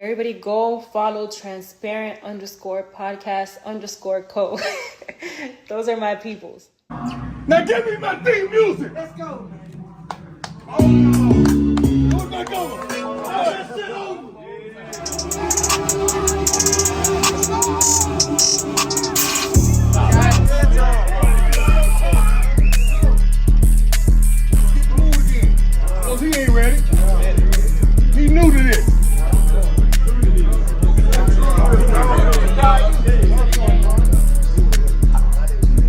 Everybody go follow transparent_podcast_co. Those are my peoples. Now give me my theme music. Let's go. Oh no. Where's my going? Oh, that shit over. Move again. Cause he ain't ready. He new to this.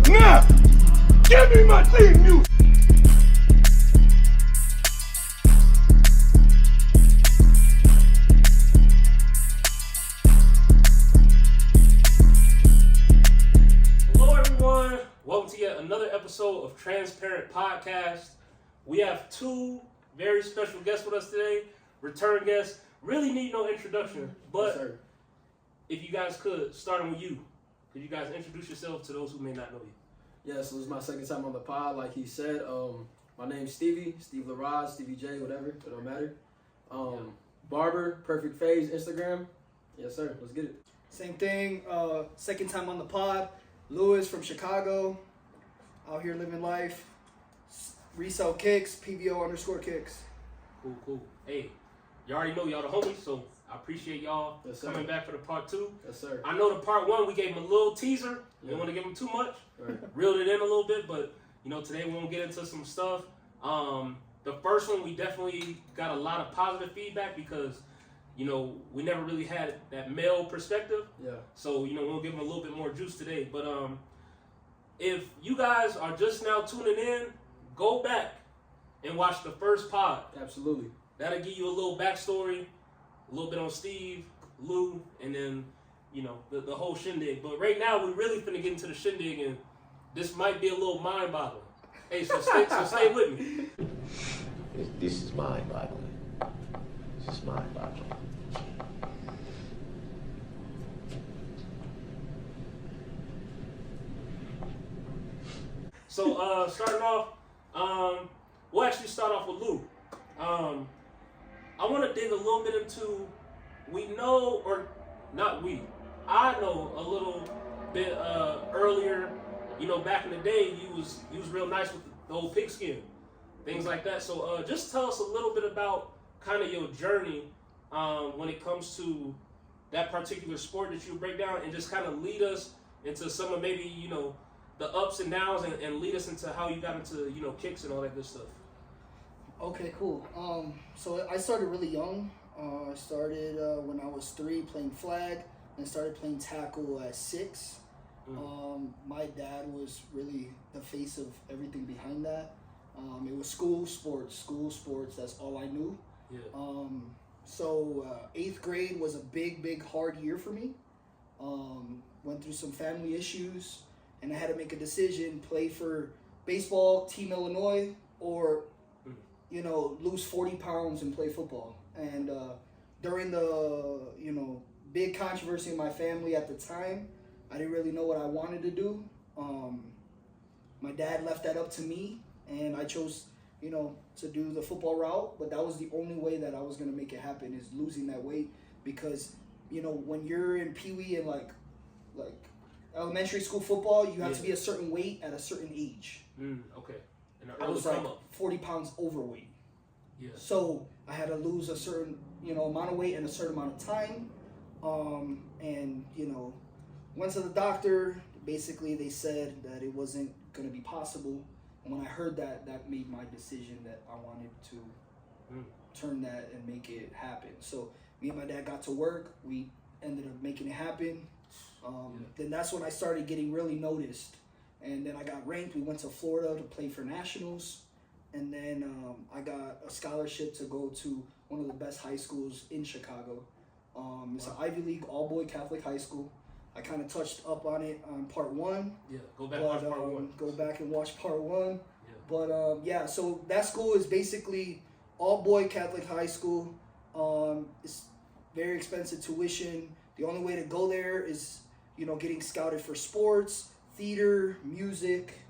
Now, give me my theme music. Hello, everyone. Welcome to yet another episode of Transparent Podcast. We have two very special guests with us today. Return guests. Really need no introduction, but if you guys could, starting with you, could you guys introduce yourself to those who may not know you? Yeah, so this is my second time on the pod, like he said. My name's Stevie Laraj, Stevie J, whatever, it don't matter. Barber, Perfect Phase, Instagram. Yes, sir, let's get it. Same thing, second time on the pod. Luis from Chicago, out here living life. Resell kicks, PVO_kicks. Cool. Hey, you already know y'all the homies, so I appreciate y'all coming back for the part 2. Yes, sir. I know the part 1, we gave him a little teaser. We don't want to give him too much. Right. Reeled it in a little bit, but today we won't get into some stuff. The first one, we definitely got a lot of positive feedback because, we never really had that male perspective. Yeah. So, we'll give him a little bit more juice today. But if you guys are just now tuning in, go back and watch the first pod. Absolutely. That'll give you a little backstory, a little bit on Steve, Lou, and then, the whole shindig. But right now, we're really finna get into the shindig, and this might be a little mind-boggling. Hey, so stay with me. This is mind-boggling. This is mind-boggling. So, starting off, we'll actually start off with Lou. I want to dig a little bit into, I know a little bit earlier, back in the day, you was real nice with the whole pigskin, things like that. So just tell us a little bit about kind of your journey when it comes to that particular sport that you break down, and just kind of lead us into some of maybe, the ups and downs, and lead us into how you got into, kicks and all that good stuff. Okay, cool. So I started really young. I started when I was 3 playing flag, and started playing tackle at 6. My dad was really the face of everything behind that. It was school sports, that's all I knew. Yeah. So 8th grade was a big, hard year for me. Went through some family issues, and I had to make a decision, play for baseball, Team Illinois, or, lose 40 pounds and play football. And during the, big controversy in my family at the time, I didn't really know what I wanted to do. My dad left that up to me, and I chose, to do the football route. But that was the only way that I was going to make it happen, is losing that weight. Because, when you're in Pee-wee and like elementary school football, you have to be a certain weight at a certain age. Okay. And I was like 40 pounds overweight. Yeah. So I had to lose a certain, amount of weight in a certain amount of time. And, went to the doctor. Basically, they said that it wasn't going to be possible. And when I heard that, that made my decision that I wanted to turn that and make it happen. So me and my dad got to work. We ended up making it happen. Then that's when I started getting really noticed. And then I got ranked. We went to Florida to play for nationals. And then I got a scholarship to go to one of the best high schools in Chicago. It's an Ivy League all-boy Catholic high school. I kind of touched up on it on part 1. Yeah, go back and watch part 1. Go back and watch part 1. Yeah. But so that school is basically all-boy Catholic high school. It's very expensive tuition. The only way to go there is, getting scouted for sports, theater, music,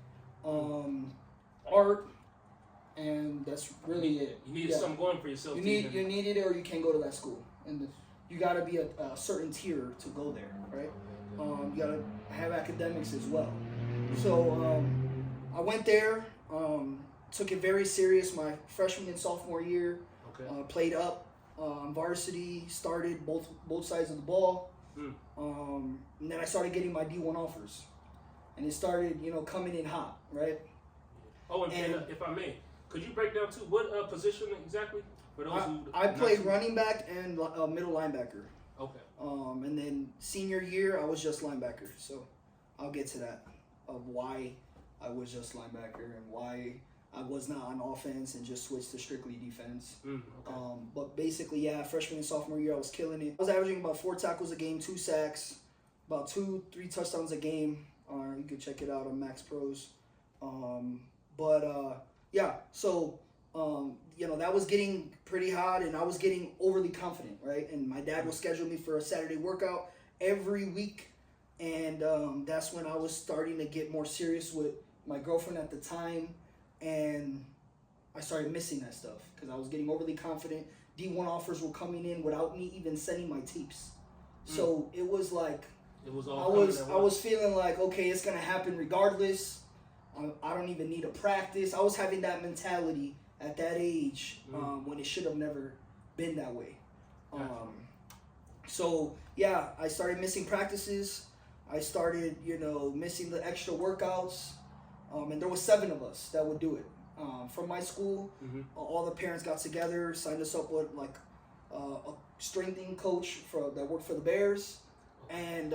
art, and that's really it. You needed something going for yourself. You need it, or you can't go to that school. And you got to be a certain tier to go there, right? You got to have academics as well. So I went there, took it very serious my freshman and sophomore year. Okay. Played up varsity, started both sides of the ball. And then I started getting my D1 offers. And it started, coming in hot, right? Oh, and if I may, could you break down too what position exactly for those who? I played running back and middle linebacker. Okay. And then senior year, I was just linebacker. So I'll get to that of why I was just linebacker and why I was not on offense and just switched to strictly defense. Okay. But basically, yeah, freshman and sophomore year, I was killing it. I was averaging about 4 tackles a game, 2 sacks, about 2-3 touchdowns a game. You can check it out on Max Pros. Yeah, so, that was getting pretty hot, and I was getting overly confident, right? And my dad would schedule me for a Saturday workout every week, and that's when I was starting to get more serious with my girlfriend at the time, and I started missing that stuff because I was getting overly confident. D1 offers were coming in without me even sending my tapes. So it was like, it was I was feeling like, okay, it's going to happen regardless. I don't even need to practice. I was having that mentality at that age when it should have never been that way. So, yeah, I started missing practices. I started, missing the extra workouts. And there was 7 of us that would do it. From my school, all the parents got together, signed us up with like a strengthening coach that worked for the Bears. And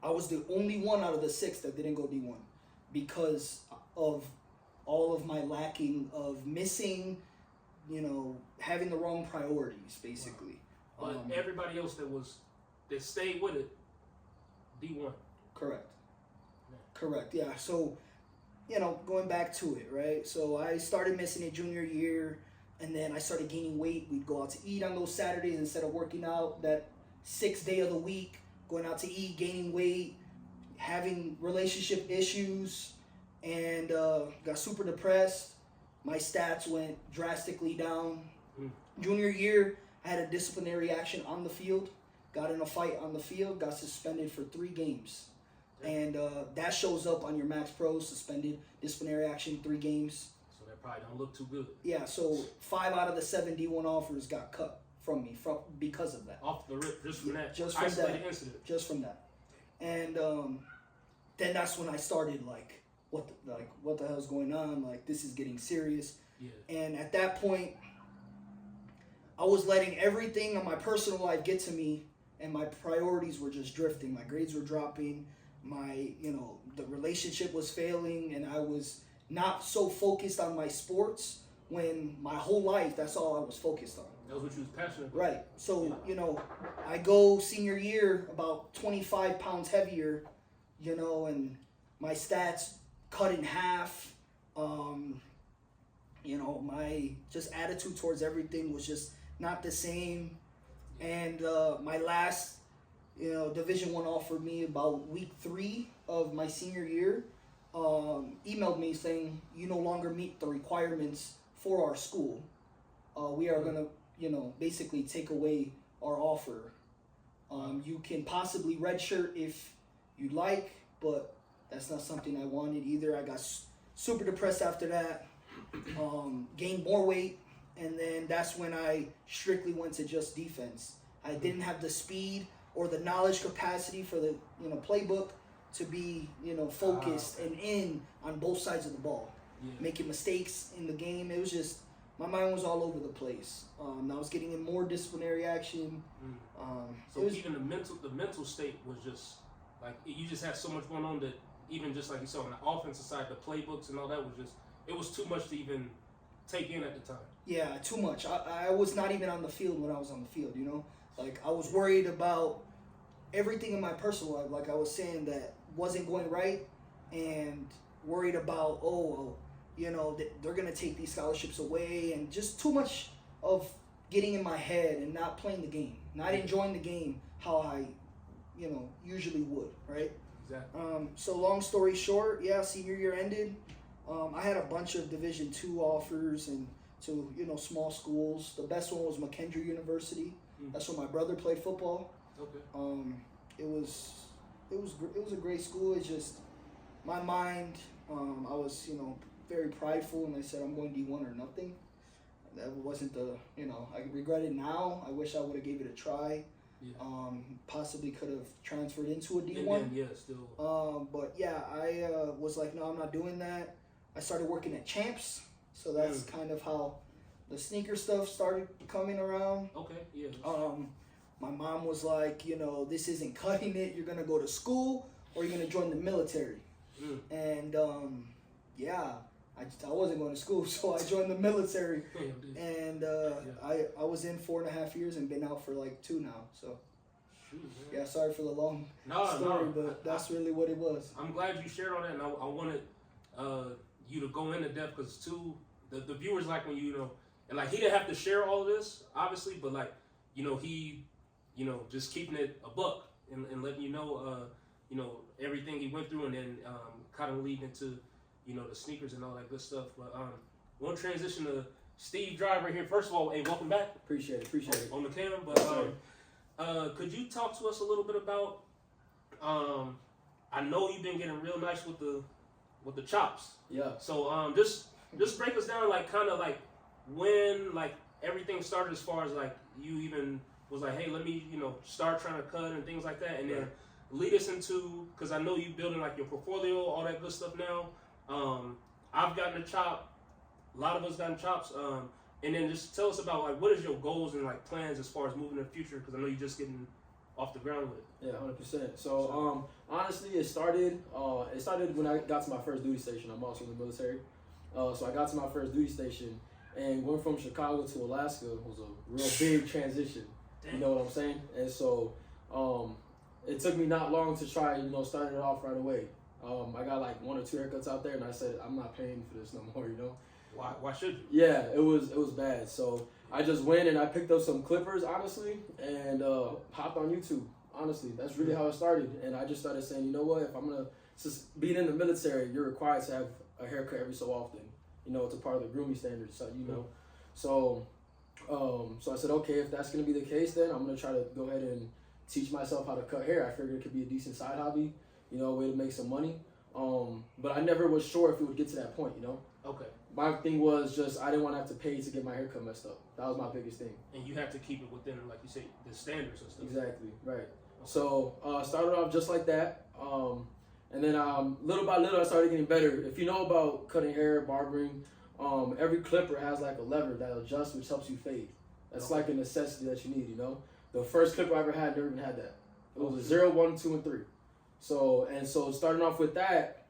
I was the only one out of the 6 that didn't go D1 because of all of my lacking of missing, having the wrong priorities, basically. But everybody else that stayed with it, D1. Correct. Correct, yeah. So, going back to it, right? So I started missing it junior year, and then I started gaining weight. We'd go out to eat on those Saturdays instead of working out that 6th day of the week, going out to eat, gaining weight, having relationship issues, and got super depressed. My stats went drastically down. Junior year, I had a disciplinary action on the field, got in a fight on the field, got suspended for 3 games. And that shows up on your Max Pro, suspended, disciplinary action, 3 games. So that probably don't look too good. Yeah, so 5 out of the 7 D1 offers got cut from me because of that. Off the rip, just from that isolated incident. Just from that. And then that's when I started like, what the hell's going on? Like, this is getting serious. Yeah. And at that point, I was letting everything on my personal life get to me, and my priorities were just drifting. My grades were dropping. My, the relationship was failing, and I was not so focused on my sports when my whole life, that's all I was focused on. That was what you was passionate about. Right. So, I go senior year about 25 pounds heavier, and my stats cut in half. My just attitude towards everything was just not the same. And my last Division I offered me about week 3 of my senior year, emailed me saying, you no longer meet the requirements for our school. We are going to, basically take away our offer. You can possibly redshirt if you'd like, but that's not something I wanted either. I got super depressed after that, gained more weight, and then that's when I strictly went to just defense. I didn't have the speed or the knowledge capacity for the playbook to be focused and in on both sides of the ball, making mistakes in the game. It was just my mind was all over the place. I was getting in more disciplinary action. Even the mental state was just like you just had so much going on that even just like you said on the offensive side, the playbooks and all that was just it was too much to even take in at the time. Yeah, too much. I was not even on the field when I was on the field. Like I was worried about everything in my personal life, like I was saying, that wasn't going right, and worried about, they're going to take these scholarships away, and just too much of getting in my head and not playing the game, not enjoying the game how I, usually would, right? Exactly. So long story short, senior year ended. I had a bunch of Division II offers and to, small schools. The best one was McKendree University. That's where my brother played football. Okay. It was a great school. It's just my mind. I was very prideful, and I said I'm going D1 or nothing. That wasn't I regret it now. I wish I would have gave it a try. Yeah. Possibly could have transferred into a D1. And then, still. But yeah, I was like, no, I'm not doing that. I started working at Champs, so that's kind of how the sneaker stuff started coming around. Okay, yeah. My mom was like, this isn't cutting it. You're gonna go to school or you're gonna join the military. And yeah, I wasn't going to school, so I joined the military. And I was in 4.5 years and been out for like 2 now. So yeah, sorry for the long story, but that's really what it was. I'm glad you shared all that, and I wanted you to go into depth because too the viewers like when and like he didn't have to share all of this obviously, but like he just keeping it a buck and letting everything he went through, and then kind of leading into the sneakers and all that good stuff. But we'll transition to Steve Driver here. First of all, hey, welcome back. Appreciate it. On the cam, but could you talk to us a little bit about? I know you've been getting real nice with the chops. Yeah. So just break us down, like kind of like when like everything started as far as like you even was like, hey, let me start trying to cut and things like that, and then lead us into, because I know you building like your portfolio, all that good stuff now. I've gotten a chop, a lot of us gotten chops, and then just tell us about like what is your goals and like plans as far as moving in the future, because I know you're just getting off the ground with it. Yeah, 100%. So honestly, it started when I got to my first duty station. I'm also in the military, so I got to my first duty station, and going from Chicago to Alaska was a real big transition. Damn. You know what I'm saying? And so it took me not long to try start it off right away. I got like 1 or 2 haircuts out there, and I said I'm not paying for this no more. Why should you? Yeah, it was bad. So I just went and I picked up some clippers, honestly, and hopped on YouTube. Honestly, that's really how it started. And I just started saying, you know what? If I'm gonna being in the military, you're required to have a haircut every so often. It's a part of the grooming standards. So So I said, okay, if that's gonna be the case, then I'm gonna try to go ahead and teach myself how to cut hair. I figured it could be a decent side hobby, a way to make some money. But I never was sure if it would get to that point, Okay. My thing was just I didn't want to have to pay to get my haircut messed up. That was my biggest thing. And you have to keep it within, like you say, the standards and stuff. Exactly, right. Okay. So started off just like that. And then little by little I started getting better. If you know about cutting hair, barbering, every clipper has like a lever that adjusts, which helps you fade. That's like a necessity that you need, The first clipper I ever had never even had that. It was a 0, 1, 2, and 3. So starting off with that,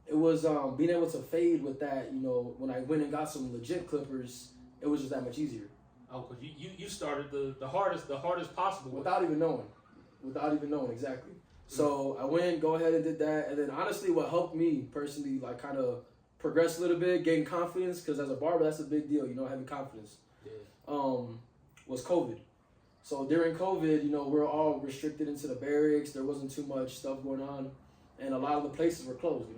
it was being able to fade with that, when I went and got some legit clippers, it was just that much easier. Oh, because you started the hardest possible. Without even knowing, exactly. So I went, go ahead and did that. And then honestly, what helped me personally, like kind of progress a little bit, gain confidence, because as a barber, that's a big deal, having confidence, was COVID. So during COVID, we're all restricted into the barracks. There wasn't too much stuff going on. And a lot of the places were closed,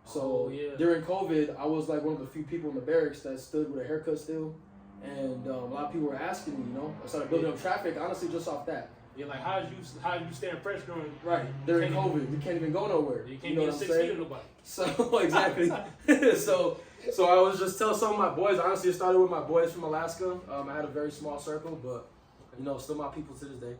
So during COVID, I was like one of the few people in the barracks that stood with a haircut still. And a lot of people were asking me, I started building up traffic, honestly, just off that. Yeah, like how did you staying fresh during COVID? We can't even go nowhere. You can't get 6 feet of nobody. So exactly. so I was just telling some of my boys. Honestly, it started with my boys from Alaska. I had a very small circle, but still my people to this day.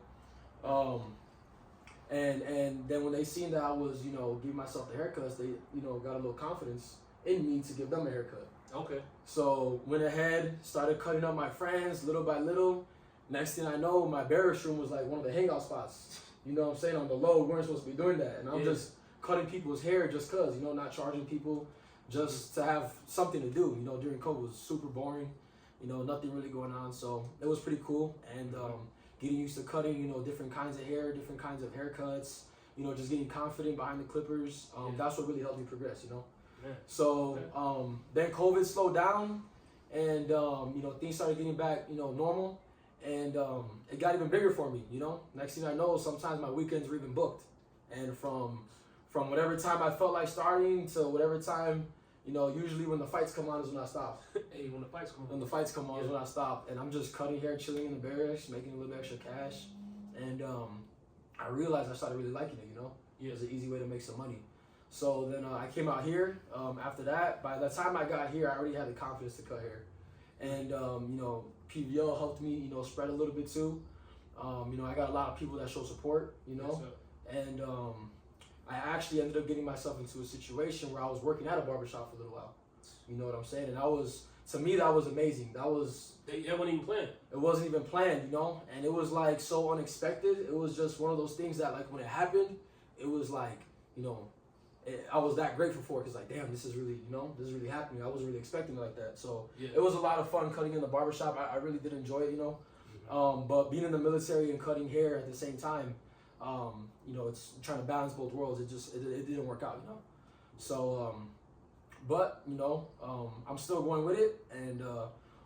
And then when they seen that I was giving myself the haircuts, they got a little confidence in me to give them a haircut. Okay. So went ahead, started cutting up my friends little by little. Next thing I know, my barracks room was like one of the hangout spots. On the low, we weren't supposed to be doing that. And I'm just cutting people's hair just cause, not charging people, just to have something to do. During COVID was super boring, nothing really going on. So it was pretty cool. And getting used to cutting, different kinds of hair, different kinds of haircuts, just getting confident behind the clippers. That's what really helped me progress, Yeah. So then COVID slowed down and, things started getting back, normal. And it got even bigger for me, Next thing I know, sometimes my weekends were even booked. And from whatever time I felt like starting to whatever time, you know, usually when the fights come on is when I stop. Hey, when the fights come When on. the fights come on is when I stop, and I'm just cutting hair, chilling in the barracks, making a little extra cash, and I realized I started really liking it. You know, it was an easy way to make some money. So then I came out here. After that, by the time I got here, I already had the confidence to cut hair, and you know, PVL helped me, you know, spread a little bit too. You know, I got a lot of people that show support. You know, and I actually ended up getting myself into a situation where I was working at a barbershop for a little while. You know what I'm saying? And that was, to me, that was amazing. That wasn't even planned. It wasn't even planned, you know? And it was like so unexpected. It was just one of those things that, like, when it happened, it was like, you know, I was that grateful for it, because, like, damn, this is really, you know, this is really happening. I wasn't really expecting it like that. So it was a lot of fun cutting in the barbershop. I really did enjoy it, you know? But being in the military and cutting hair at the same time, you know, it's trying to balance both worlds. It didn't work out, you know? So, but, you know, I'm still going with it, and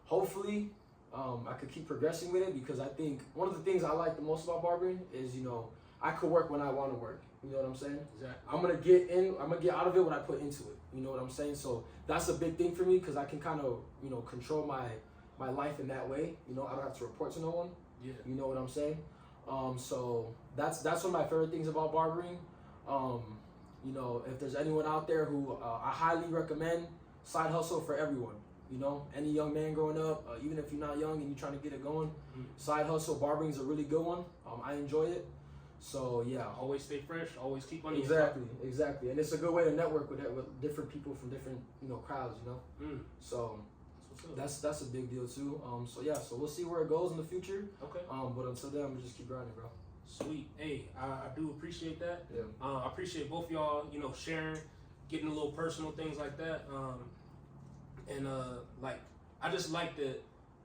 hopefully I could keep progressing with it, because I think one of the things I like the most about barbering is, you know, I could work when I want to work. You know what I'm saying? Exactly. I'm gonna get out of it what I put into it. You know what I'm saying? So that's a big thing for me, because I can kind of, you know, control my life in that way. You know, I don't have to report to no one. Yeah. You know what I'm saying? So that's one of my favorite things about barbering. You know, if there's anyone out there who I highly recommend, side hustle for everyone. You know, any young man growing up, even if you're not young and you're trying to get it going, side hustle barbering is a really good one. I enjoy it. So yeah, Always stay fresh. Always keep on. Exactly, and it's a good way to network with different people from different, you know, crowds. You know, so that's a big deal too. So yeah, so we'll see where it goes in the future. Okay. But until then, I'm gonna just keep grinding, bro. Sweet. Hey, I do appreciate that. Yeah. I appreciate both y'all, you know, sharing, getting a little personal, things like that. And like, I just like that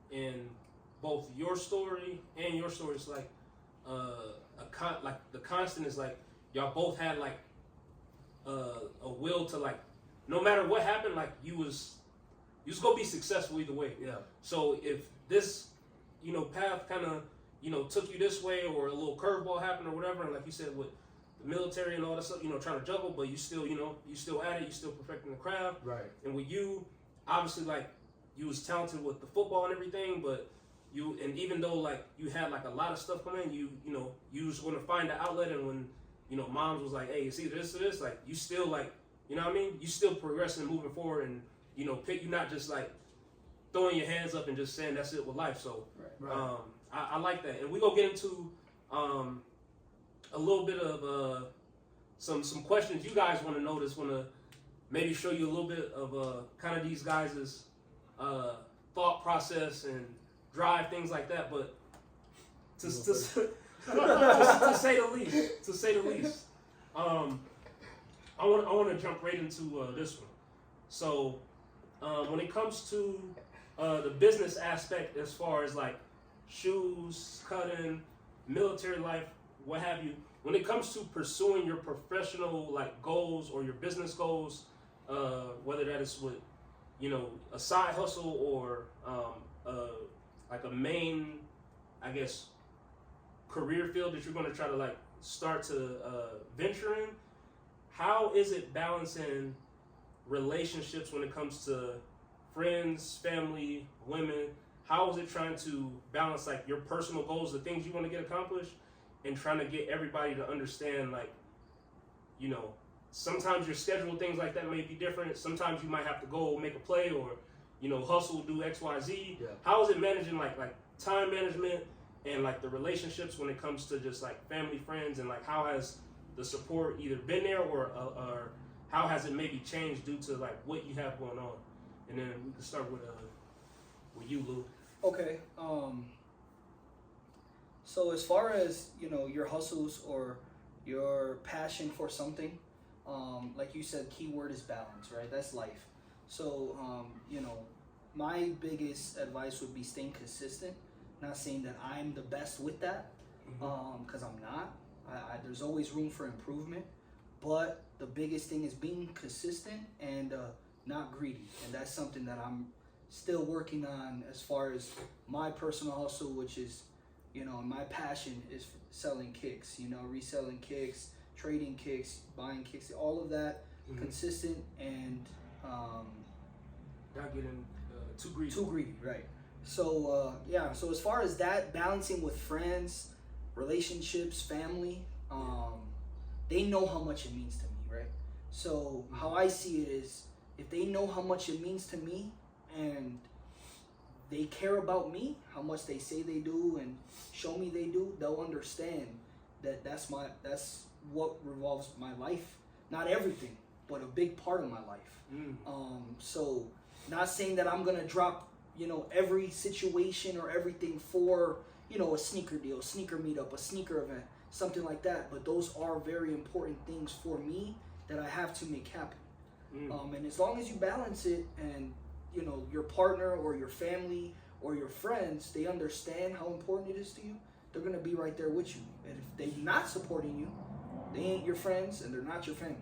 in both your story and your story, it's like like the constant is like y'all both had like a will to, like, no matter what happened, like you was gonna be successful either way. Yeah. So if this, you know, path kind of, you know, took you this way, or a little curveball happened or whatever, and like you said with the military and all that stuff, you know, trying to juggle, but you still, you know, you still at it, you still perfecting the craft. Right. And with you, obviously, like, you was talented with the football and everything, but and even though like you had like a lot of stuff coming, you know, you was going to find the outlet, and when, you know, moms was like, hey, it's either this or this, like, you still, like, you know what I mean? You still progressing and moving forward, and, you know, you not just like throwing your hands up and just saying that's it with life. So Right. I like that. And we're going to get into a little bit of some questions you guys want to know, want to maybe show you a little bit of kind of these guys' thought process and drive, things like that. But to say the least, I want to jump right into this one. So when it comes to the business aspect, as far as like shoes, cutting, military life, what have you, when it comes to pursuing your professional like goals or your business goals, whether that is with, you know, a side hustle or like a main, I guess, career field that you're going to try to like start to venture in, how is it balancing relationships when it comes to friends, family, women? How is it trying to balance like your personal goals, the things you want to get accomplished, and trying to get everybody to understand, like, you know, sometimes your schedule, things like that may be different. Sometimes you might have to go make a play, or, you know, hustle, do X, Y, Z. Yeah. How is it managing like time management and like the relationships when it comes to just like family, friends, and like how has the support either been there, or how has it maybe changed due to like what you have going on? And then we can start with you, Lou. Okay. So as far as, you know, your hustles or your passion for something, like you said, keyword is balance, right? That's life. So, you know, my biggest advice would be staying consistent. Not saying that I'm the best with that, because I'm not. There's always room for improvement. But the biggest thing is being consistent and not greedy. And that's something that I'm still working on as far as my personal hustle, which is, you know, my passion is selling kicks, you know, reselling kicks, trading kicks, buying kicks, all of that, consistent and Not getting too greedy. Too greedy, right? So yeah. So as far as that, balancing with friends, relationships, family, they know how much it means to me, right? So how I see it is, if they know how much it means to me, and they care about me, how much they say they do, and show me they do, they'll understand that that's what revolves my life. Not everything, but a big part of my life. So not saying that I'm gonna drop, every situation or everything for, a sneaker deal, sneaker meetup, a sneaker event, something like that. But those are very important things for me that I have to make happen. And as long as you balance it, and your partner or your family or your friends, they understand how important it is to you, they're gonna be right there with you. And if they're not supporting you, they ain't your friends and they're not your family.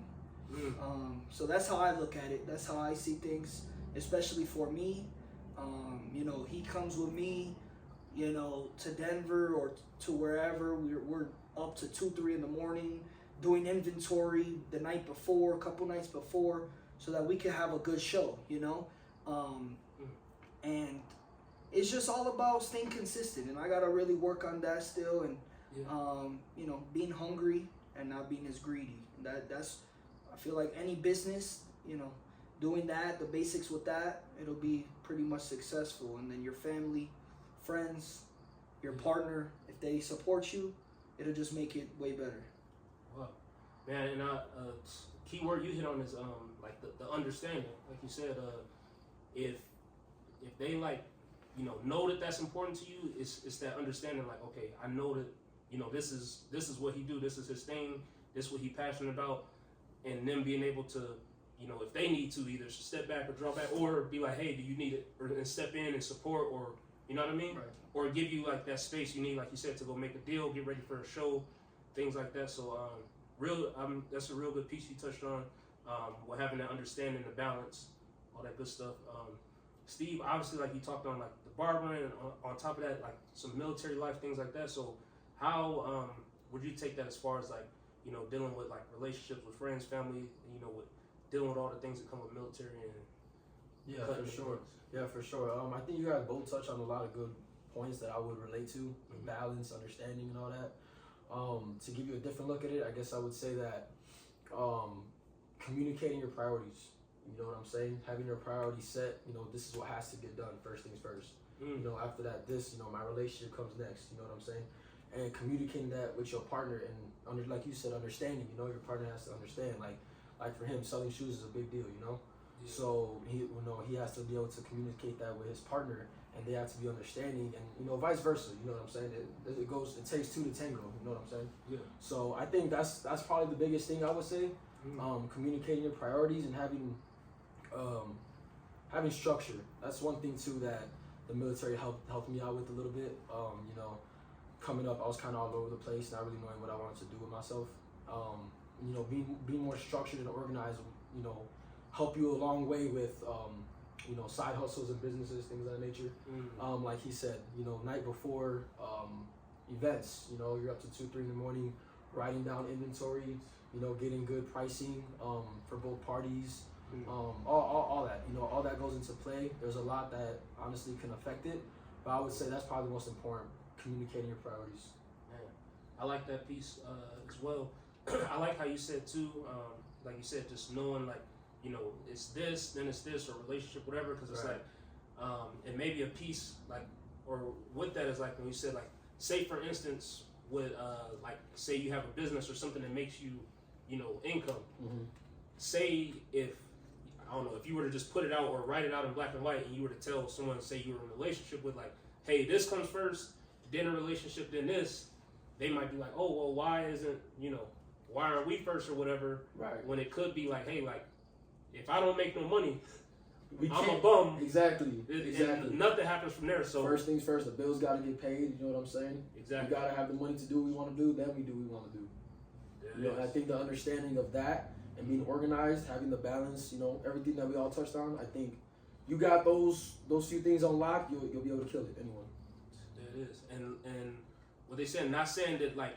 So that's how I look at it. That's how I see things, especially for me. He comes with me, to Denver or to wherever. We're up to 2, 3 in the morning doing inventory the night before, a couple nights before, so that we can have a good show, and it's just all about staying consistent. And I gotta really work on that still, and being hungry and not being as greedy. That's I feel like any business, doing that, the basics with that, it'll be pretty much successful. And then your family, friends, your partner, if they support you, it'll just make it way better. Wow, man, and key word you hit on is like the understanding. Like you said, if they know that that's important to you, it's that understanding. Like, okay, I know that this is what he do. This is his thing. This is what he passionate about. And them being able to, if they need to, either step back or draw back, or be like, hey, do you need it, and step in and support, or you know what I mean, Right. Or give you like that space you need, like you said, to go make a deal, get ready for a show, things like that. So that's a real good piece you touched on. With having that understanding, the balance, all that good stuff. Steve, obviously, like you talked on like the barbering, and on top of that, like some military life, things like that. So how would you take that as far as like, dealing with like relationships with friends, family, with dealing with all the things that come with military and Yeah, for sure. Yeah, for sure. I think you guys both touched on a lot of good points that I would relate to, balance, understanding, and all that. To give you a different look at it, I guess I would say that communicating your priorities. You know what I'm saying? Having your priorities set. This is what has to get done. First things first. After that, my relationship comes next. You know what I'm saying? And communicating that with your partner, and like you said, understanding. Your partner has to understand. Like for him, selling shoes is a big deal. Yeah. So he has to be able to communicate that with his partner, and they have to be understanding, and vice versa. You know what I'm saying? It takes two to tango. You know what I'm saying? Yeah. So I think that's probably the biggest thing I would say. Communicating your priorities and having structure. That's one thing too that the military helped me out with a little bit. Coming up, I was kind of all over the place, not really knowing what I wanted to do with myself. Being more structured and organized, help you a long way with, side hustles and businesses, things of that nature. Like he said, night before events, you're up to 2, 3 in the morning, writing down inventory, getting good pricing for both parties, all that, all that goes into play. There's a lot that honestly can affect it, but I would say that's probably the most important. Communicating your priorities. Man, I like that piece as well. I like how you said too, like you said, just knowing like, it's this, then it's this, or relationship, whatever, because it's Right. like, it may be a piece like, or with that is like when you said like, say for instance, with like say you have a business or something that makes you, income. Say if, I don't know, if you were to just put it out or write it out in black and white, and you were to tell someone, say you were in a relationship with like, hey, this comes first, then a relationship, then this, they might be like, oh, well, why aren't we first or whatever? Right. When it could be like, hey, like, if I don't make no money, I'm a bum. Exactly. And nothing happens from there. So first things first, the bills got to get paid. You know what I'm saying? Exactly. We got to have the money to do what we want to do. Then we do what we want to do. And I think the understanding of that and being organized, having the balance, everything that we all touched on. I think you got those few things on lock, you'll be able to kill it. Anyone. There it is. And what they said, not saying that like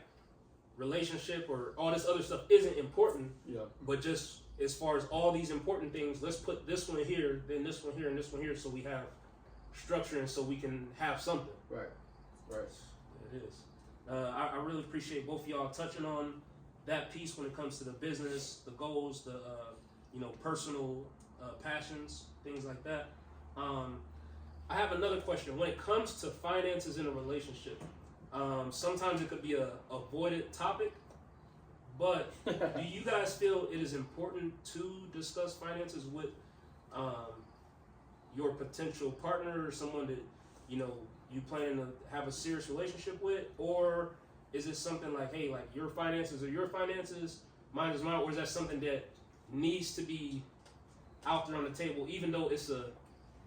relationship or all this other stuff isn't important. Yeah. But just as far as all these important things, let's put this one here, then this one here, and this one here, so we have structure and so we can have something. Right. Right. It is. I really appreciate both of y'all touching on that piece when it comes to the business, the goals, the personal passions, things like that. I have another question. When it comes to finances in a relationship, sometimes it could be a avoided topic, but do you guys feel it is important to discuss finances with your potential partner or someone that you plan to have a serious relationship with, or is it something like, hey, like your finances are your finances, mine is mine, or is that something that needs to be out there on the table, even though it's a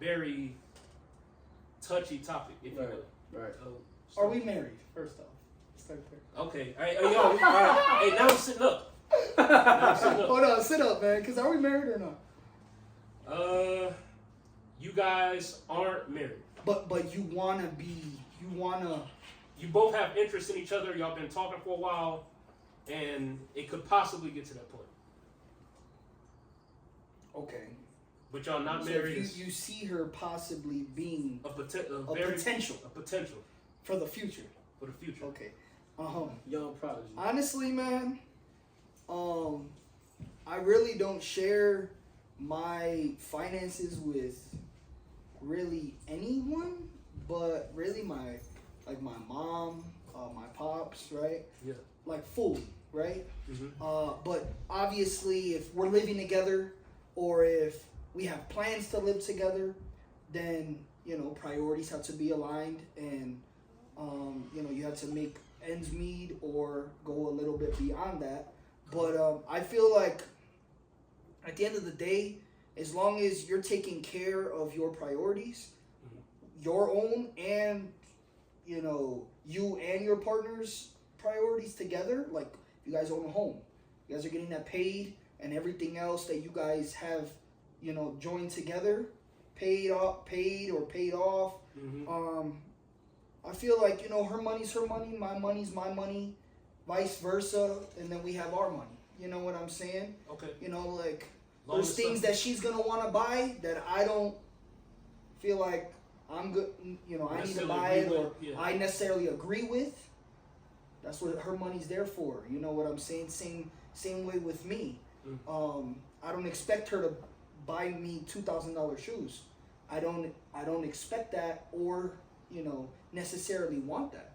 very touchy topic, if you will? Right. So, Are we married? First off, start there. okay. All right. Hey, now I'm sitting up. Hold on, sit up, man. Cause are we married or not? You guys aren't married. But you wanna be. You both have interest in each other. Y'all been talking for a while, and it could possibly get to that point. Okay. But y'all not So married. if you see her possibly being a potential potential for for the future. the future. Okay. Young prodigy. Honestly, man, I really don't share my finances with really anyone, but really my mom, my pops, right? Yeah. Like fully, right? Mm-hmm. But obviously, if we're living together, or if we have plans to live together, then priorities have to be aligned, and you have to make ends meet or go a little bit beyond that. But I feel like at the end of the day, as long as you're taking care of your priorities, your own and you and your partner's priorities together, like you guys own a home, you guys are getting that paid, and everything else that you guys have joined together, paid or paid off. Mm-hmm. I feel like her money's her money, my money's my money, vice versa, and then we have our money. You know what I'm saying? Okay. Like Long there's as things that she's gonna want to buy that I don't feel like I'm good. I need to buy it, or I necessarily agree with. That's what her money's there for. You know what I'm saying? Same way with me. I don't expect her to buy me $2,000 shoes. I don't expect that, or necessarily want that.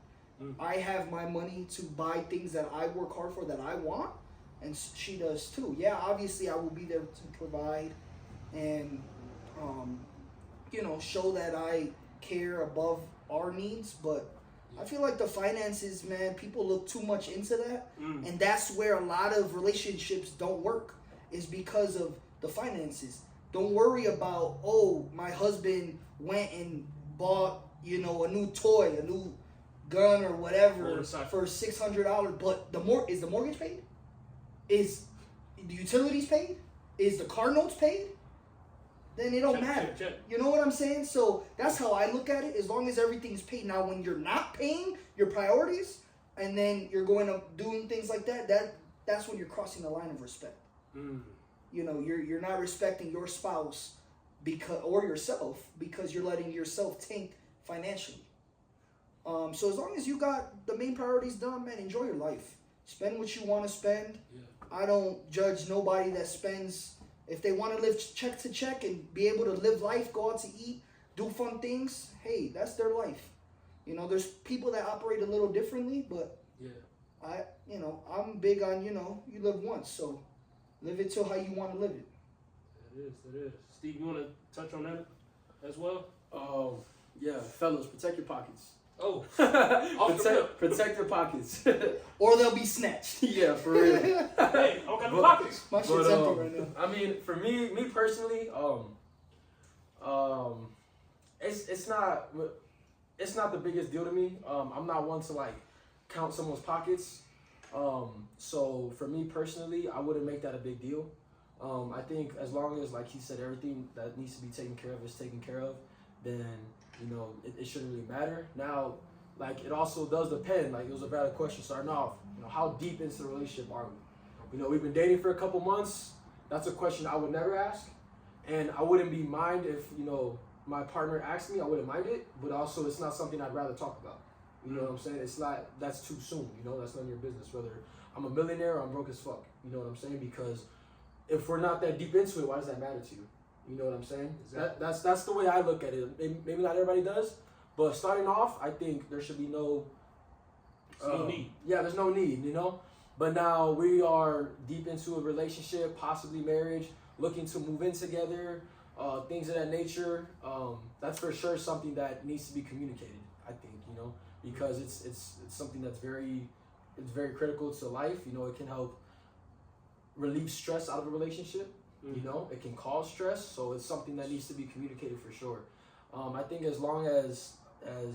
I have my money to buy things that I work hard for, that I want, and she does too. Yeah, obviously I will be there to provide and show that I care above our needs, but I feel like the finances, man, people look too much into that, and that's where a lot of relationships don't work, is because of the finances. Don't worry about, my husband went and bought, a new toy, a new gun or whatever for $600, but is the mortgage paid? Is the utilities paid? Is the car notes paid? Then it don't matter. Check. You know what I'm saying? So that's how I look at it. As long as everything's paid. Now, when you're not paying your priorities, and then you're going up doing things like that's when you're crossing the line of respect. You're not respecting your spouse or yourself, because you're letting yourself tank financially. So as long as you got the main priorities done, man, enjoy your life. Spend what you want to spend. Yeah. I don't judge nobody that spends. If they want to live check to check and be able to live life, go out to eat, do fun things, hey, that's their life. There's people that operate a little differently, but I'm big on, you live once, so live it to how you want to live it. It is. Steve, you want to touch on that as well? Yeah, fellas, protect your pockets. Oh, protect your pockets. Or they'll be snatched. Yeah, for real. Hey, I don't got no pockets. My shit's empty right now. I mean, for me personally, it's not the biggest deal to me. I'm not one to like count someone's pockets. So for me personally, I wouldn't make that a big deal. I think as long as, like he said, everything that needs to be taken care of is taken care of, then it shouldn't really matter. Now, like it also does depend. Like it was a valid question starting off. You know, how deep into the relationship are we? You know, we've been dating for a couple months. That's a question I would never ask, and I wouldn't be mind if, you know, my partner asked me. I wouldn't mind it, but also it's not something I'd rather talk about. You know what I'm saying? It's not, that's too soon. You know, that's none of your business. Whether I'm a millionaire or I'm broke as fuck. You know what I'm saying? Because if we're not that deep into it, why does that matter to you? You know what I'm saying? Exactly. That's the way I look at it. Maybe not everybody does, but starting off, I think there should be no need. Yeah, there's no need, you know? But now we are deep into a relationship, possibly marriage, looking to move in together, things of that nature. That's for sure something that needs to be communicated, I think, you know, because it's something that's very critical to life. You know, it can help relieve stress out of a relationship. You know, it can cause stress, so it's something that needs to be communicated for sure. I think as long as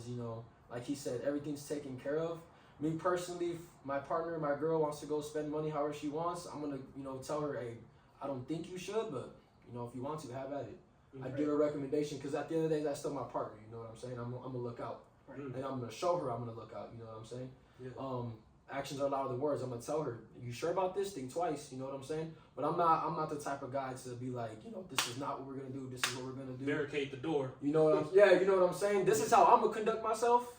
you know, like he said, everything's taken care of. Me personally, if my partner, my girl wants to go spend money however she wants, I'm gonna, you know, tell her, hey, I don't think you should, but you know, if you want to, have at it. I give her a recommendation, because at the end of the day, that's still my partner. You know what I'm saying? I'm gonna look out, and I'm gonna show her I'm gonna look out. You know what I'm saying? Yeah. Actions are louder than words. I'm gonna tell her, you sure about this? Think twice. You know what I'm saying? But I'm not the type of guy to be like, you know, this is not what we're gonna do. This is what we're gonna do. Barricade the door. You know what you know what I'm saying? This is how I'm gonna conduct myself.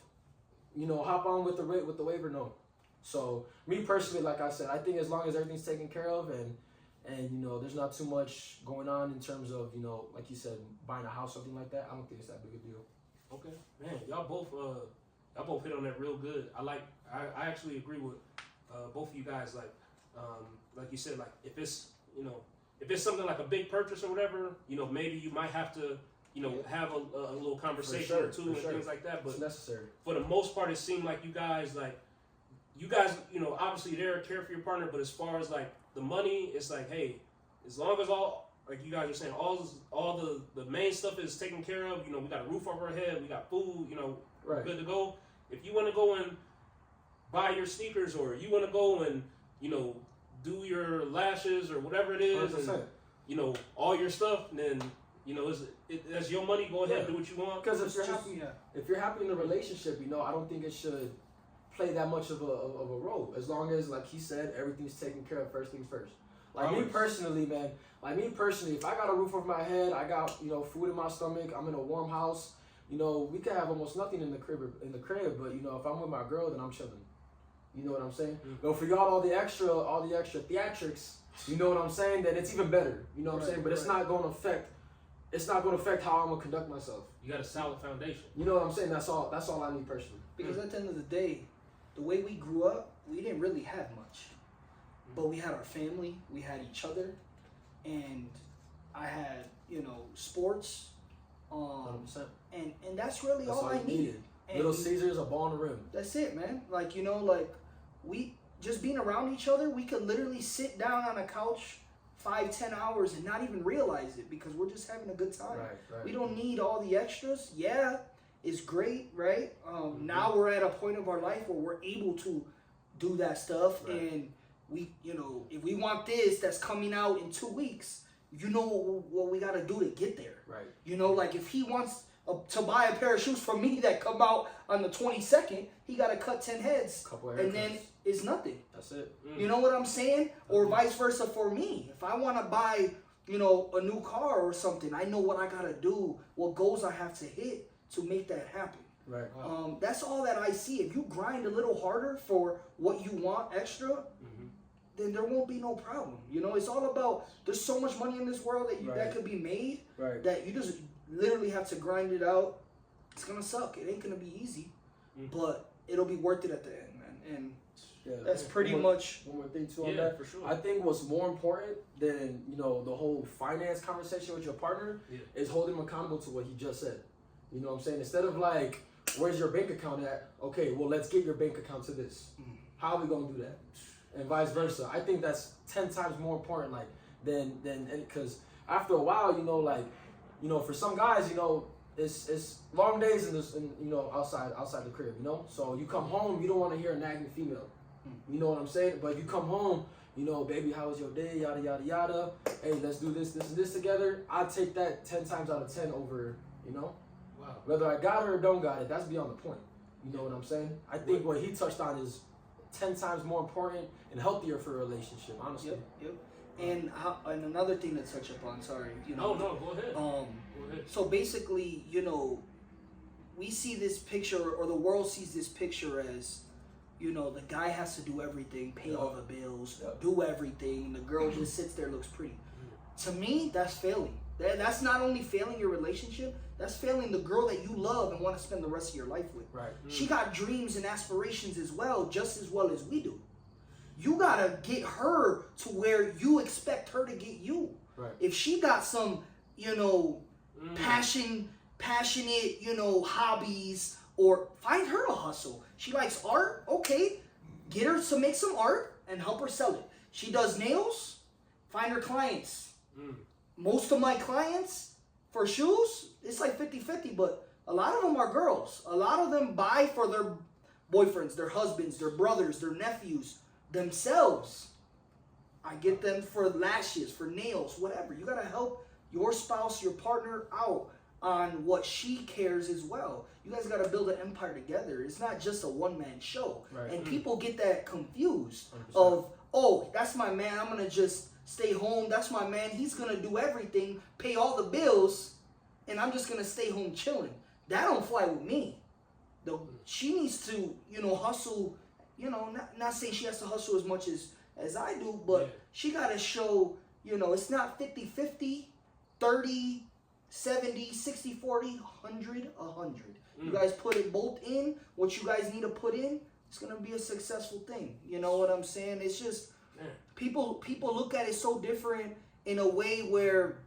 You know, hop on with the waiver, no. So me personally, like I said, I think as long as everything's taken care of and you know, there's not too much going on in terms of, you know, like you said, buying a house, something like that, I don't think it's that big a deal. Okay, man, y'all both hit on that real good. I actually agree with both of you guys. Like you said, like if it's something like a big purchase or whatever, you know, maybe you might have to, you know, have a little conversation or two and things like that. But it's necessary. For the most part, it seemed like you guys, you know, obviously there care for your partner, but as far as like the money, it's like, hey, as long as all, like you guys are saying, all the main stuff is taken care of. You know, we got a roof over our head, we got food. You know, we're good to go. If you want to go and buy your sneakers, or you want to go and, you know, do your lashes or whatever it is, 100%. and, you know, all your stuff, then, you know, that's your money. Go ahead, do what you want. Because if you're happy in the relationship, you know, I don't think it should play that much of a role. As long as, like he said, everything's taken care of, first things first. Like me personally, man. Like me personally, if I got a roof over my head, I got, you know, food in my stomach, I'm in a warm house. You know, we could have almost nothing in the crib, but you know, if I'm with my girl, then I'm chilling. You know what I'm saying? But for y'all, all the extra theatrics, you know what I'm saying? Then it's even better. You know what I'm saying? But it's not going to affect how I'm gonna conduct myself. You got a solid foundation. You know what I'm saying? That's all I need personally. Because at the end of the day, the way we grew up, we didn't really have much. But we had our family, we had each other, and I had, you know, sports. 100%. And that's really all I needed. Little Caesars, a ball on the rim. That's it, man. Like, you know, like we just being around each other, we could literally sit down on a couch 5-10 hours and not even realize it, because we're just having a good time. Right. We don't need all the extras. Yeah, it's great, right? Now we're at a point of our life where we're able to do that stuff, and we, you know, if we want this that's coming out in 2 weeks, you know what we got to do to get there. Right. You know, like if he wants to buy a pair of shoes from me that come out on the 22nd, he got to cut 10 heads. And then it's nothing. That's it. You know what I'm saying? Or vice versa for me. If I want to buy, you know, a new car or something, I know what I got to do, what goals I have to hit to make that happen. Right. That's all that I see. If you grind a little harder for what you want extra, then there won't be no problem. You know, it's all about, there's so much money in this world that could be made that you just literally have to grind it out. It's gonna suck. It ain't gonna be easy, but it'll be worth it at the end, man. And that's pretty much one more thing too on that. For sure. I think what's more important than, you know, the whole finance conversation with your partner is holding him accountable to what he just said. You know what I'm saying? Instead of like, where's your bank account at? Okay, well, let's get your bank account to this. How are we gonna do that? And vice versa. I think that's 10 times more important, like, than because after a while, you know, like, you know, for some guys, you know, it's long days you know, outside the crib, you know. So you come home, you don't want to hear a nagging female. You know what I'm saying? But you come home, you know, baby, how was your day? Yada yada yada. Hey, let's do this, and this together. I take that 10 times out of 10 over, you know. Wow. Whether I got it or don't got it, that's beyond the point. You know what I'm saying? I think what he touched on is 10 times more important and healthier for a relationship, honestly. Yep. And another thing to touch upon, sorry, No, go ahead. Go ahead. So basically, we see this picture, or the world sees this picture as, the guy has to do everything, pay all the bills, do everything. The girl just sits there, looks pretty. To me, that's failing. That's not only failing your relationship, that's failing the girl that you love and want to spend the rest of your life with. Right. She got dreams and aspirations as well, just as well as we do. You gotta get her to where you expect her to get you. Right. If she got some, passionate, hobbies, or find her a hustle. She likes art, okay. Get her to make some art and help her sell it. She does nails, find her clients. Most of my clients for shoes, it's like 50-50, but a lot of them are girls. A lot of them buy for their boyfriends, their husbands, their brothers, their nephews, themselves. I get them for lashes, for nails, whatever. You gotta help your spouse, your partner out on what she cares as well. You guys gotta build an empire together. It's not just a one-man show. Right. And people get that confused 100%. of, oh, that's my man, I'm gonna just stay home. That's my man, he's gonna do everything, pay all the bills, and I'm just gonna stay home chilling. That don't fly with me. She needs to, hustle, not saying she has to hustle as much as I do, but she gotta show, it's not 50-50, 30, 70, 60, 40, 100, 100. You guys put it both in, what you guys need to put in, it's gonna be a successful thing. You know what I'm saying? It's just, people look at it so different in a way where,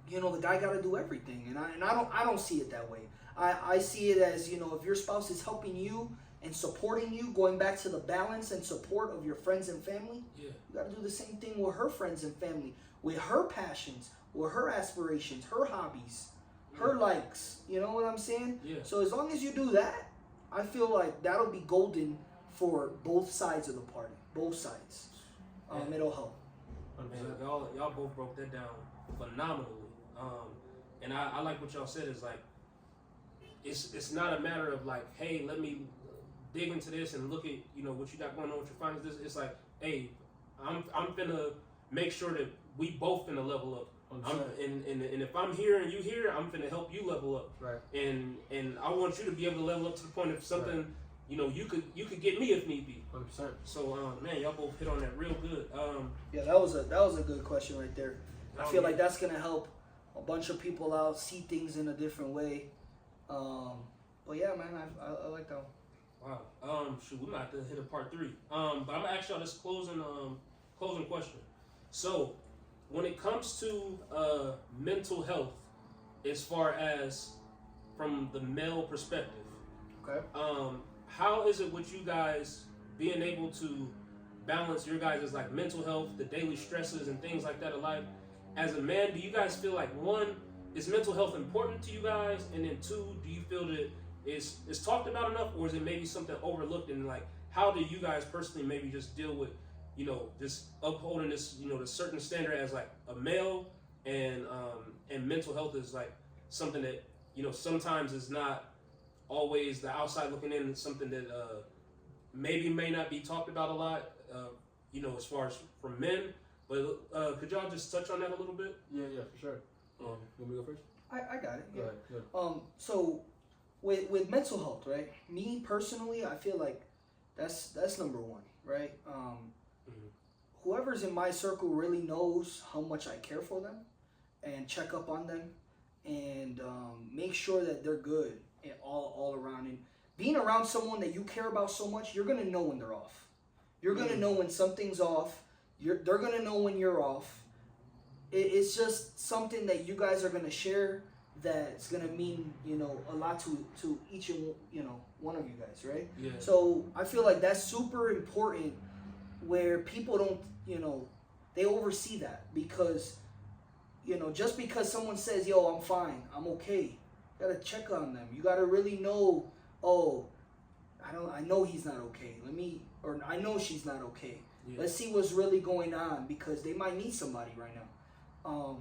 the guy gotta do everything. And I don't see it that way. I see it as, if your spouse is helping you and supporting you, going back to the balance and support of your friends and family, you got to do the same thing with her friends and family, with her passions, with her aspirations, her hobbies, her likes. You know what I'm saying? Yeah. So as long as you do that, I feel like that'll be golden for both sides of the party, both sides. It'll help. Man, y'all both broke that down phenomenally. And I like what y'all said is like, it's not a matter of like, hey, let me dig into this and look at what you got going on with your finances. It's like, hey, I'm finna make sure that we both finna level up. And if I'm here and you here, I'm finna help you level up. Right. And I want you to be able to level up to the point of something, you could get me if need be. 100%. So man, y'all both hit on that real good. Yeah, that was a good question right there. I feel like that's gonna help a bunch of people out see things in a different way. But yeah, man, I like that one. Wow. Shoot, we might have to hit a part 3. But I'm gonna ask y'all this closing question. So, when it comes to mental health, as far as from the male perspective, Okay. how is it with you guys being able to balance your guys' like mental health, the daily stresses and things like that of life? As a man, do you guys feel like, one, is mental health important to you guys, and then 2, do you feel that it's talked about enough, or is it maybe something overlooked? And like, how do you guys personally maybe just deal with, just upholding this, this certain standard as like a male, and mental health is like something that sometimes is not always the outside looking in. It's something that may not be talked about a lot, as far as from men. But could y'all just touch on that a little bit? Yeah, for sure. You want me to go first? I got it. Yeah. Go ahead. So with mental health, right? Me personally, I feel like that's number one, right? Whoever's in my circle really knows how much I care for them, and check up on them, and make sure that they're good and all around. And being around someone that you care about so much, you're gonna know when they're off. You're gonna know when something's off. They're gonna know when you're off. It's just something that you guys are gonna share that's gonna mean a lot to each and one of you guys, right? Yeah. So I feel like that's super important, where people don't they oversee that, because just because someone says, yo, I'm fine, I'm okay, you gotta check on them. You gotta really know, oh, I know he's not okay, or I know she's not okay. Yeah. Let's see what's really going on, because they might need somebody right now.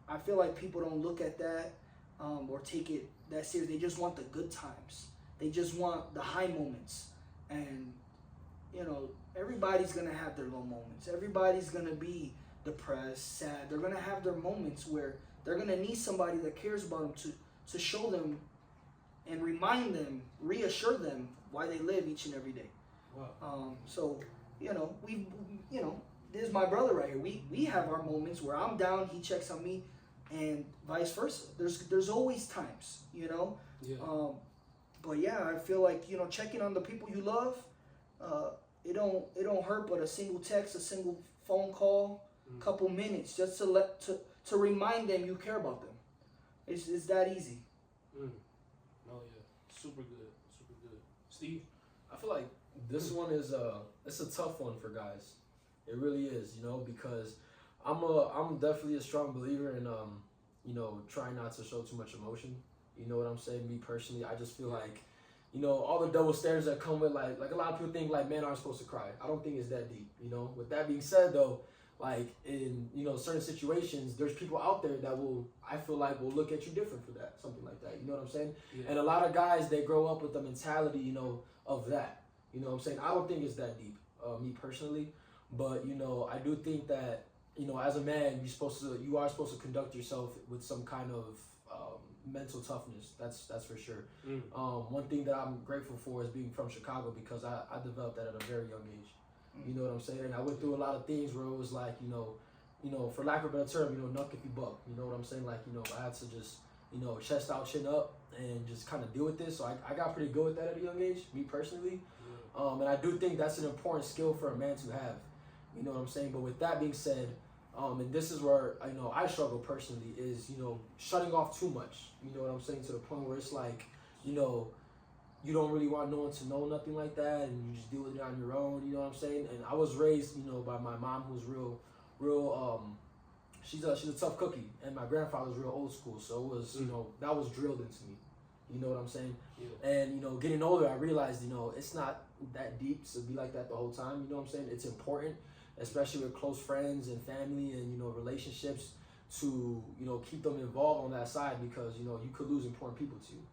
I feel like people don't look at that or take it that serious. They just want the good times. They just want the high moments. And, you know, everybody's going to have their low moments. Everybody's going to be depressed, sad. They're going to have their moments where they're going to need somebody that cares about them to show them and remind them, reassure them why they live each and every day. Wow. So, you know, this is my brother right here. We have our moments where I'm down, he checks on me, and vice versa. There's always times, you know. Yeah. But yeah, I feel like, you know, checking on the people you love, it don't hurt, but a single text, a single phone call, couple minutes, just to remind them you care about them. It's that easy. Oh yeah, super good, super good. Steve, I feel like this one is it's a tough one for guys. It really is, you know, because I'm definitely a strong believer in you know, trying not to show too much emotion. You know what I'm saying? Me personally, I just feel like, you know, all the double standards that come with like a lot of people think like men aren't supposed to cry. I don't think it's that deep, you know. With that being said though, like in, you know, certain situations, there's people out there that I feel like will look at you different for that, something like that. You know what I'm saying? Yeah. And a lot of guys, they grow up with the mentality, you know, of that. You know what I'm saying? I don't think it's that deep, me personally. But, you know, I do think that, you know, as a man, you are supposed to conduct yourself with some kind of mental toughness. That's for sure. One thing that I'm grateful for is being from Chicago, because I developed that at a very young age. You know what I'm saying? And I went through a lot of things where it was like, you know, for lack of a better term, you know, nuck if you buck. You know what I'm saying? Like, you know, I had to just, you know, chest out, chin up, and just kind of deal with this. So I got pretty good with that at a young age, me personally. And I do think that's an important skill for a man to have. You know what I'm saying? But with that being said, and this is where, you know, I struggle personally, is, you know, shutting off too much. You know what I'm saying? To the point where it's like, you know, you don't really want no one to know nothing like that, and you just deal with it on your own. You know what I'm saying? And I was raised, you know, by my mom, who's real. She's a tough cookie, and my grandfather's real old school. So it was, you know, that was drilled into me. You know what I'm saying? Yeah. And, you know, getting older, I realized, you know, it's not that deep to be like that the whole time. You know what I'm saying? It's important, especially with close friends and family and, you know, relationships, to, you know, keep them involved on that side, because, you know, you could lose important people to you.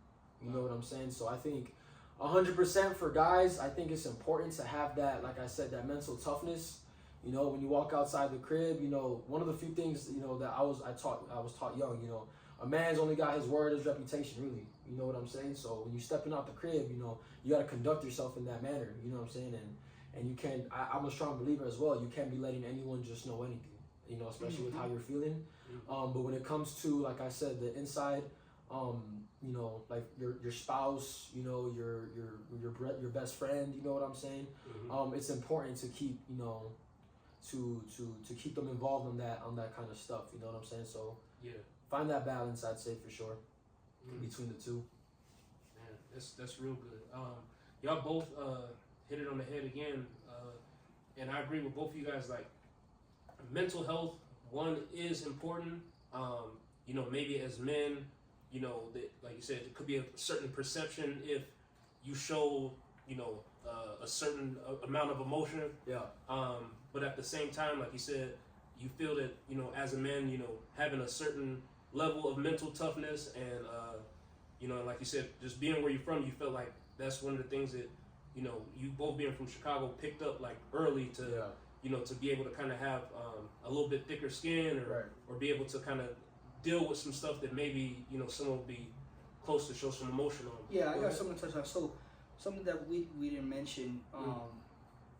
You know what I'm saying? So I think 100% for guys, I think it's important to have that, like I said, that mental toughness. You know, when you walk outside the crib, you know, one of the few things, you know, that I was taught young, you know, a man's only got his word, his reputation, really. You know what I'm saying? So when you stepping out the crib, you know, you got to conduct yourself in that manner. You know what I'm saying? And you can't, I'm a strong believer as well. You can't be letting anyone just know anything, you know, especially with how you're feeling. But when it comes to, like I said, the inside, you know, like your spouse, you know, your best friend, you know what I'm saying? It's important to keep, you know, to keep them involved on that kind of stuff. You know what I'm saying? So yeah, find that balance, I'd say, for sure, between the two. Man, that's real good. Y'all both hit it on the head again, and I agree with both of you guys. Like, mental health, one, is important. You know, maybe as men, you know, that, like you said, it could be a certain perception if you show, you know, a certain amount of emotion. Yeah. But at the same time, like you said, you feel that, you know, as a man, you know, having a certain level of mental toughness and, you know, like you said, just being where you're from, you felt like that's one of the things that, you know, you both being from Chicago picked up like early to, you know, to be able to kind of have a little bit thicker skin, or be able to kind of deal with some stuff that maybe, you know, someone would be close to show some emotion on. Yeah, I got something to touch on. So something that we didn't mention,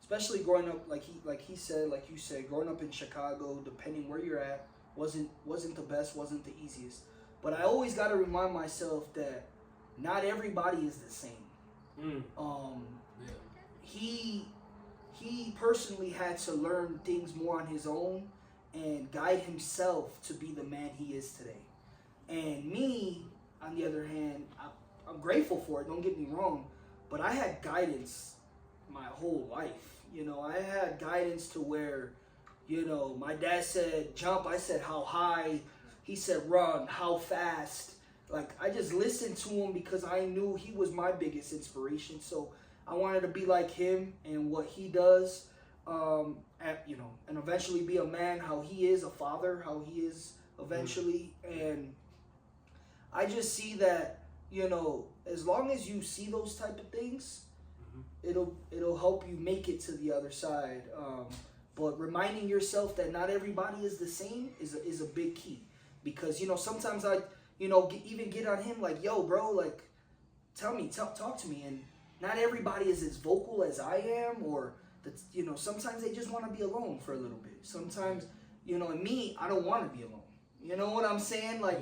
especially growing up, like he said, like you said, growing up in Chicago, depending where you're at, wasn't the best, wasn't the easiest. But I always got to remind myself that not everybody is the same. He personally had to learn things more on his own and guide himself to be the man he is today. And me, on the other hand, I'm grateful for it, don't get me wrong, but I had guidance my whole life. You know, I had guidance to where, you know, my dad said jump, I said how high, he said run, how fast. Like, I just listened to him because I knew he was my biggest inspiration. So I wanted to be like him and what he does, you know, and eventually be a man, how he is, a father, how he is eventually. And I just see that, you know, as long as you see those type of things, it'll help you make it to the other side. But reminding yourself that not everybody is the same is a big key, because sometimes I even get on him like, yo bro, like talk to me, and not everybody is as vocal as I am, or sometimes they just want to be alone for a little bit. Sometimes and me, I don't want to be alone. You know what I'm saying? Like,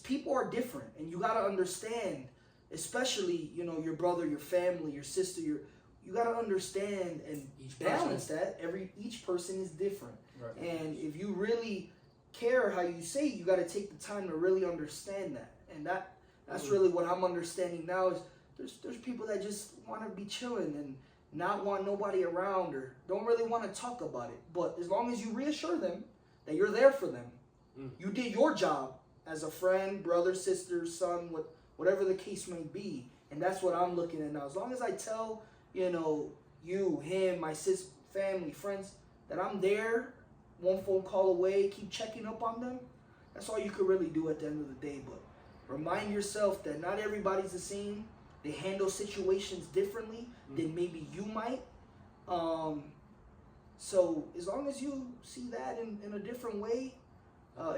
people are different, and you gotta understand, especially your brother, your family, your sister, you gotta understand and balance that. Each person is different, right. And if you really care how you say it, you gotta take the time to really understand that. And that's really what I'm understanding now, is there's people that just want to be chilling and not want nobody around, or don't really want to talk about it. But as long as you reassure them that you're there for them, you did your job as a friend, brother, sister, son, whatever the case may be. And that's what I'm looking at now. As long as I tell, you, him, my sis, family, friends, that I'm there, one phone call away, keep checking up on them, that's all you could really do at the end of the day. But remind yourself that not everybody's the same. They handle situations differently than maybe you might. So as long as you see that in a different way,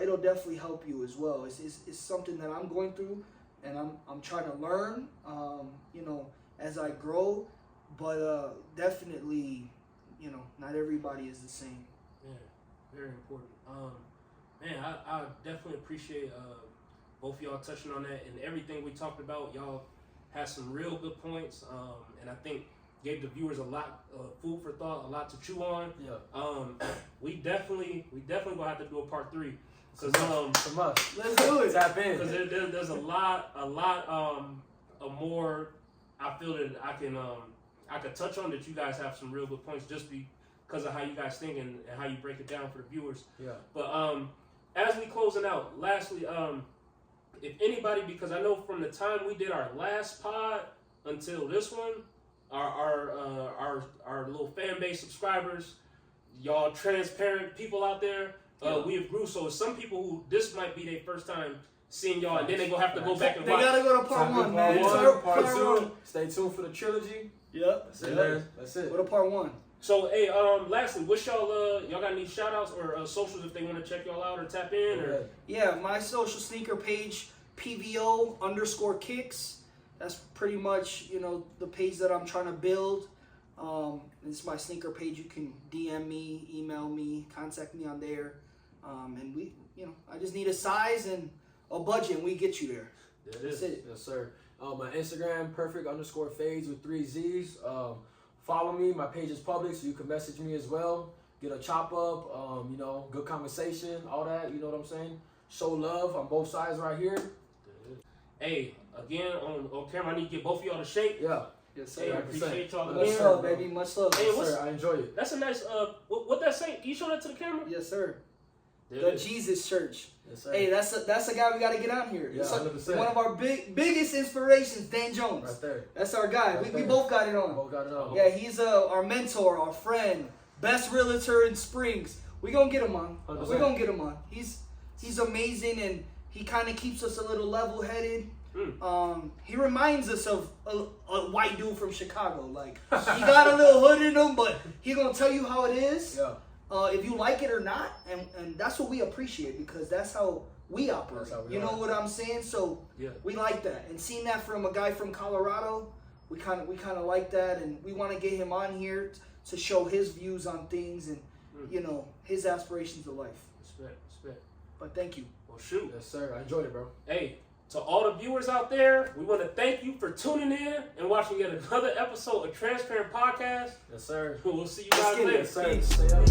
it'll definitely help you as well. It's something that I'm going through, and I'm trying to learn, as I grow. But definitely, not everybody is the same. Yeah, very important. Man, I definitely appreciate both of y'all touching on that, and everything we talked about. Y'all had some real good points, and I think gave the viewers a lot of food for thought, a lot to chew on. Yeah. We definitely gonna have to do a part 3, because let's do it. Tap in, because there's a lot of more. I feel that I could touch on, that you guys have some real good points, just because of how you guys think and how you break it down for the viewers. Yeah. But as we closing out, lastly, if anybody, because I know from the time we did our last pod until this one, our little fan base subscribers, y'all transparent people out there, we have grew. So some people who this might be their first time seeing y'all, and then they gonna have to go back and watch. They gotta go to part 1, man. Part 2. Stay tuned for the trilogy. Yep. That's it. Go to part 1. So, hey, lastly, what's y'all got any shout outs or socials if they want to check y'all out or tap in? Or? Yeah, my social sneaker page, PVO_kicks. That's pretty much, the page that I'm trying to build. It's my sneaker page. You can DM me, email me, contact me on there. And we, I just need a size and a budget, and we get you there. That's it. Yes, sir. My Instagram, perfect_fades with 3 Z's. Follow me. My page is public, so you can message me as well. Get a chop up, good conversation, all that. You know what I'm saying? Show love on both sides right here. Hey, again, on camera, I need to get both of y'all to shake. Yeah. Yes, sir. Hey, I appreciate y'all again. Much love, baby. Much love. Hey, yes, sir. I enjoy it. That's a nice, what that say? Can you show that to the camera? Yes, sir. There the Jesus Church. Yes, sir. Hey, that's a guy we got to get on here. Yeah, 100%. One of our biggest inspirations, Dan Jones. Right there. That's our guy. We both got it on. Both got it on. Yeah, he's our mentor, our friend, best realtor in Springs. We gonna get him on. 100%. We gonna get him on. He's amazing, and he kind of keeps us a little level-headed. He reminds us of a white dude from Chicago. Like, he got a little hood in him, but he gonna tell you how it is. Yeah. If you like it or not, and that's what we appreciate, because that's how we operate. You know what I'm saying? So we like that, and seeing that from a guy from Colorado, we kind of like that, and we want to get him on here to show his views on things and his aspirations of life. Respect. But thank you. Well, shoot. Yes, sir. I enjoyed it, bro. Hey, to all the viewers out there, we want to thank you for tuning in and watching yet another episode of Transparent Podcast. Yes, sir. We'll see you guys later. Yes, sir. Stay up.